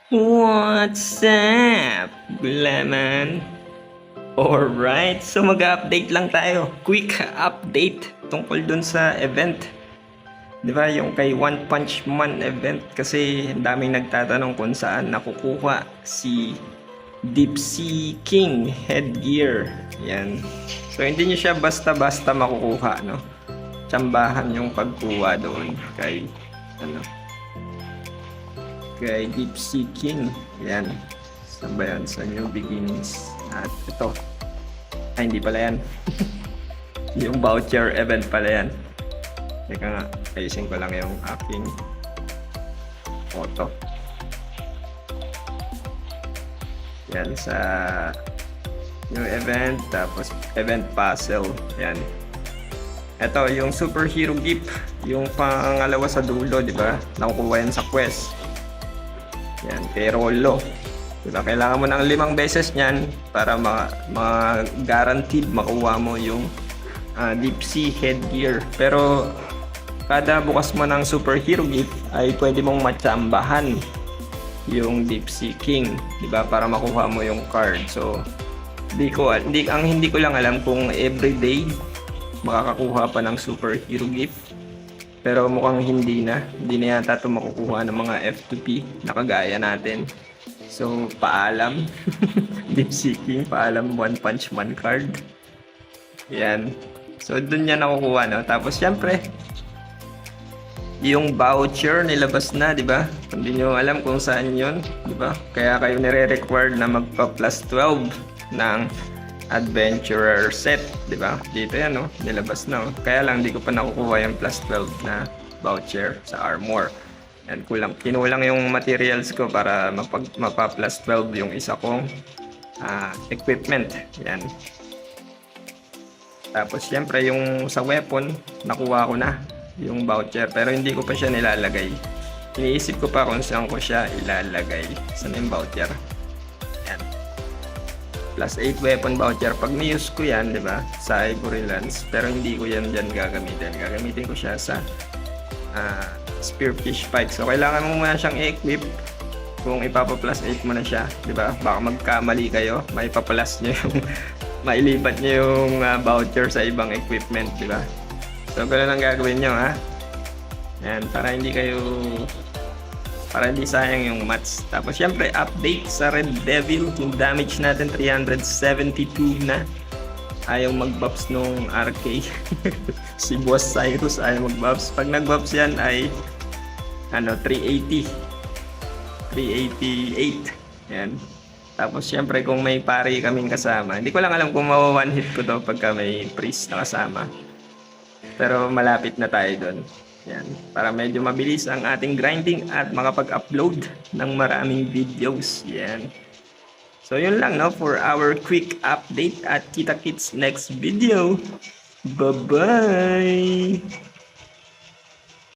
What's up, Gulaman? Alright, so mag-update lang tayo. Quick update tungkol dun sa event. Di ba, yung kay One Punch Man event. Kasi daming nagtatanong kung saan nakukuha si Deep Sea King headgear. Yan. So, hindi nyo siya basta-basta makukuha, no? Tsambahan yung pagkuha doon kay, kay Deep Sea King. Yan. Saan ba yan? Sa New Beginnings. At ito. Ay, hindi pala yan. Yung voucher event pala yan. Teka nga, ayusin ko lang yung aking photo. Yan sa new event, tapos event puzzle. Yan. Ito, yung superhero gift. Yung pangalawa sa dulo, di ba? Nakukuha yan sa quest. Yan, kay Rollo. Diba? Kailangan mo ng 5 beses niyan para ma-guaranteed makuha mo yung Deep Sea headgear. Pero kada bukas mo ng superhero gift ay pwede mong matsambahan yung Deep Sea King, diba? Para makuha mo yung card. So, hindi ko lang alam kung everyday makakakuha pa ng superhero gift. Pero mukhang hindi na yata ito makukuha ng mga F2P na kagaya natin. So, paalam. Deep Sea King, paalam One Punch Man card. Yan. So, dun niya nakukuha, no? Tapos, syempre, yung voucher nilabas na, di ba? Hindi nyo alam kung saan yun, di ba? Kaya kayo nire-required na magpa plus 12 ng adventurer set, di ba? Dito yan, no? Nilabas na, no? Kaya lang, di ko pa nakukuha yung plus 12 na voucher sa armor. Yan, kinulang yung materials ko para mapa plus 12 yung isa kong equipment. Yan. Tapos syempre yung sa weapon, nakuha ko na yung voucher pero hindi ko pa siya nilalagay. Iniisip ko pa kung saan ko siya ilalagay. Saan yung voucher? Yan. Plus 8 weapon voucher. Pag ni-use ko yan, di ba? Sa Ivory Lands. Pero hindi ko yan dyan gagamitin. Gagamitin ko siya sa Spearfish Fight. So, kailangan mo muna siyang i-equip. Kung ipapa-plus 8 mo na siya, di ba? Baka magkamali kayo, maipa-plus nyo yung mailipat nyo yung voucher sa ibang equipment, di ba? So, ganoon ang gagawin nyo, ha? Yan, para hindi sayang yung mats. Tapos, syempre, update sa Red Devil. Yung damage natin, 372 na. Ayaw mag-buffs nung RK. Si Boss Cyrus ayaw mag-buffs. Pag nag-buffs yan ay 380. 388. Yan. Tapos syempre kung may pari kaming kasama. Hindi ko lang alam kung one hit ko to pagka may priest na kasama. Pero malapit na tayo doon. Yan. Para medyo mabilis ang ating grinding at makapag-upload ng maraming videos. Yan. So, yun lang, no, for our quick update at kita-kits next video. Bye-bye!